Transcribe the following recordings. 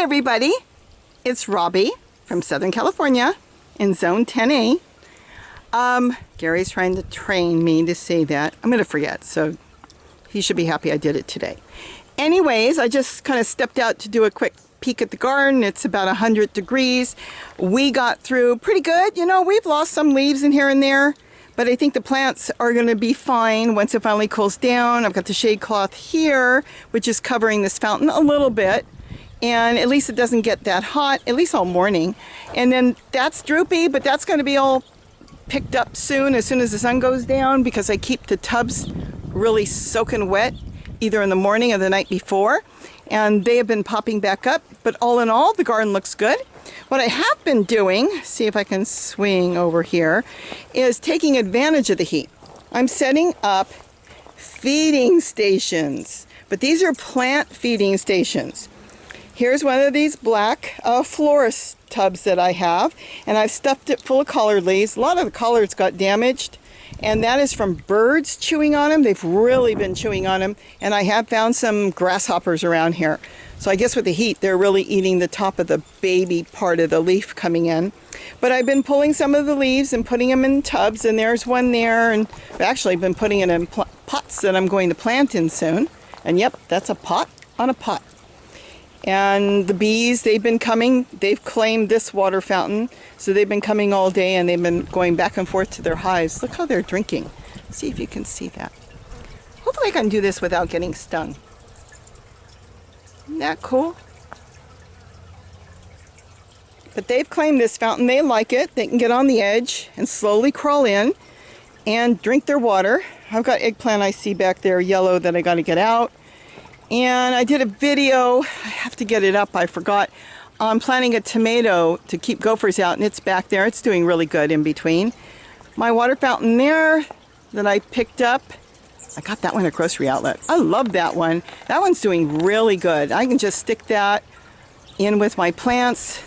Hi everybody, it's Robbie from Southern California in Zone 10A. Gary's trying to train me to say that. I'm going to forget, so he should be happy I did it today. Anyways, I just kind of stepped out to do a quick peek at the garden. It's about 100 degrees. We got through pretty good. You know, we've lost some leaves in here and there, but I think the plants are going to be fine once it finally cools down. I've got the shade cloth here, which is covering this fountain a little bit. And at least it doesn't get that hot, at least all morning. And then that's droopy, but that's going to be all picked up soon as the sun goes down, because I keep the tubs really soaking wet either in the morning or the night before. And they have been popping back up. But all in all, the garden looks good. What I have been doing, see if I can swing over here, is taking advantage of the heat. I'm setting up feeding stations, but these are plant feeding stations. Here's one of these black florist tubs that I have, and I've stuffed it full of collard leaves. A lot of the collards got damaged, and that is from birds chewing on them. They've really been chewing on them, and I have found some grasshoppers around here. So I guess with the heat, they're really eating the top of the baby part of the leaf coming in. But I've been pulling some of the leaves and putting them in tubs, and there's one there, and I've actually been putting it in pots that I'm going to plant in soon. And yep, that's a pot on a pot. And the bees, they've been coming. They've claimed this water fountain, so they've been coming all day, and they've been going back and forth to their hives. Look how they're drinking. See if you can see that. Hopefully I can do this without getting stung. Isn't that cool? But they've claimed this fountain. They like it. They can get on the edge and slowly crawl in and drink their water. I've got eggplant I see back there, yellow, that I got to get out. And I did a video, I have to get it up, I forgot, on planting a tomato to keep gophers out, and it's back there. It's doing really good in between. My water fountain there that I picked up, I got that one at Grocery Outlet. I love that one. That one's doing really good. I can just stick that in with my plants.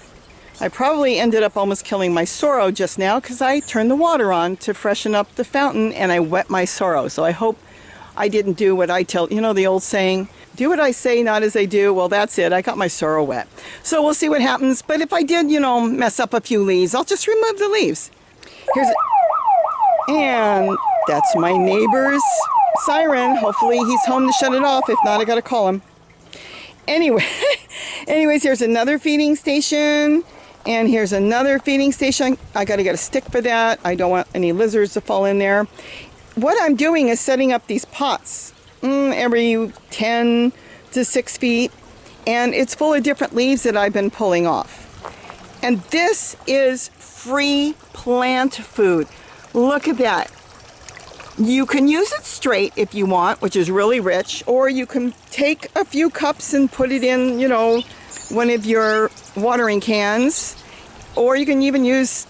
I probably ended up almost killing my sorrel just now because I turned the water on to freshen up the fountain and I wet my sorrel. So I hope I didn't do what I tell, you know the old saying, do what I say, not as I do. Well, that's it. I got my sorrel wet. So we'll see what happens. But if I did, you know, mess up a few leaves, I'll just remove the leaves. And that's my neighbor's siren. Hopefully he's home to shut it off. If not, I got to call him. Anyways, here's another feeding station. And here's another feeding station. I got to get a stick for that. I don't want any lizards to fall in there. What I'm doing is setting up these pots every 10 to 6 feet, and it's full of different leaves that I've been pulling off. And this is free plant food. Look at that. You can use it straight if you want, which is really rich, or you can take a few cups and put it in, you know, one of your watering cans, or you can even use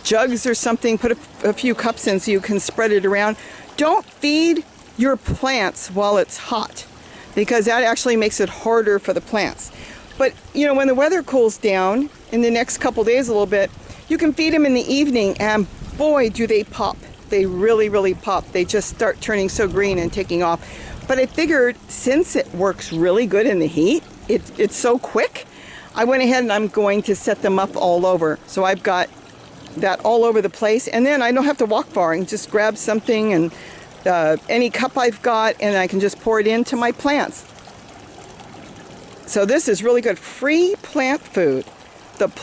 jugs or something, put a few cups in so you can spread it around. Don't feed your plants while it's hot, because that actually makes it harder for the plants. But you know, when the weather cools down in the next couple days a little bit, you can feed them in the evening, and boy, do they pop. They really, really pop. They just start turning so green and taking off. But I figured, since it works really good in the heat, it's so quick, I went ahead and I'm going to set them up all over. So I've got that all over the place, and then I don't have to walk far and just grab something, and any cup I've got, and I can just pour it into my plants. So this is really good. Free plant food.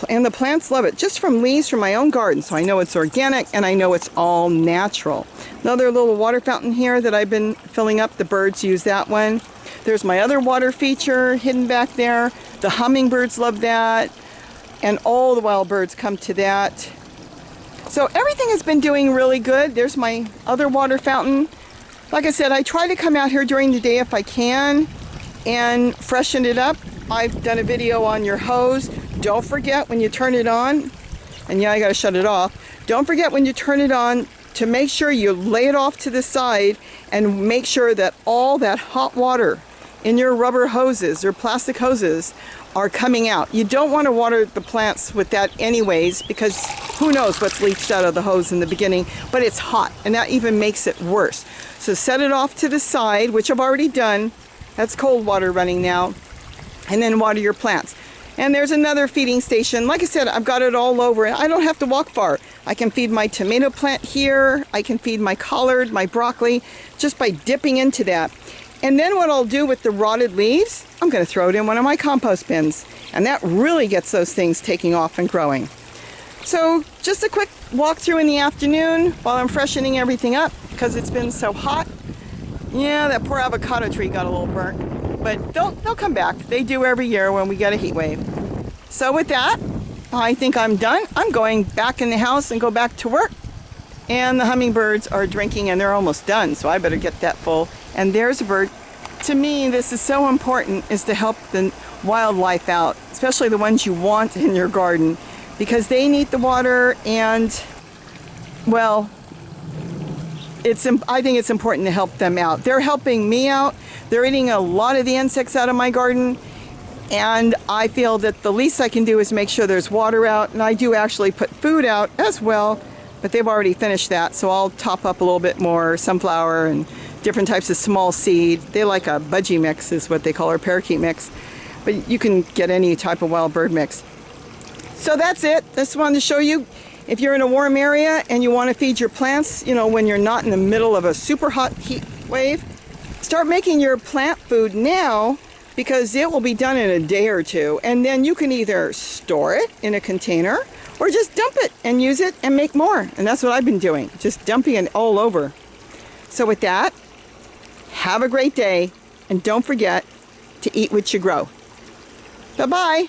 And the plants love it. Just from leaves from my own garden. So I know it's organic, and I know it's all natural. Another little water fountain here that I've been filling up. The birds use that one. There's my other water feature hidden back there. The hummingbirds love that. And all the wild birds come to that. So everything has been doing really good. There's my other water fountain. Like I said, I try to come out here during the day if I can and freshen it up. I've done a video on your hose. Don't forget when you turn it on, and yeah, I gotta shut it off. Don't forget when you turn it on to make sure you lay it off to the side and make sure that all that hot water in your rubber hoses or plastic hoses are coming out. You don't want to water the plants with that anyways, because who knows what's leached out of the hose in the beginning, but it's hot, and that even makes it worse. So set it off to the side, which I've already done. That's cold water running now. And then water your plants. And there's another feeding station. Like I said, I've got it all over. I don't have to walk far. I can feed my tomato plant here. I can feed my collard, my broccoli, just by dipping into that. And then what I'll do with the rotted leaves, I'm going to throw it in one of my compost bins. And that really gets those things taking off and growing. So just a quick walk through in the afternoon while I'm freshening everything up because it's been so hot. Yeah, that poor avocado tree got a little burnt, but they'll come back. They do every year when we get a heat wave. So with that, I think I'm done. I'm going back in the house and go back to work. And the hummingbirds are drinking and they're almost done, so I better get that full. And there's a bird. To me, this is so important, is to help the wildlife out, especially the ones you want in your garden, because they need the water and, well, I think it's important to help them out. They're helping me out. They're eating a lot of the insects out of my garden. And I feel that the least I can do is make sure there's water out. And I do actually put food out as well, but they've already finished that. So I'll top up a little bit more sunflower and different types of small seed. They like a budgie mix is what they call our parakeet mix. But you can get any type of wild bird mix. So that's it. Just wanted to show you. If you're in a warm area and you want to feed your plants, you know, when you're not in the middle of a super hot heat wave, start making your plant food now because it will be done in a day or two. And then you can either store it in a container or just dump it and use it and make more. And that's what I've been doing, just dumping it all over. So with that, have a great day and don't forget to eat what you grow. Bye-bye.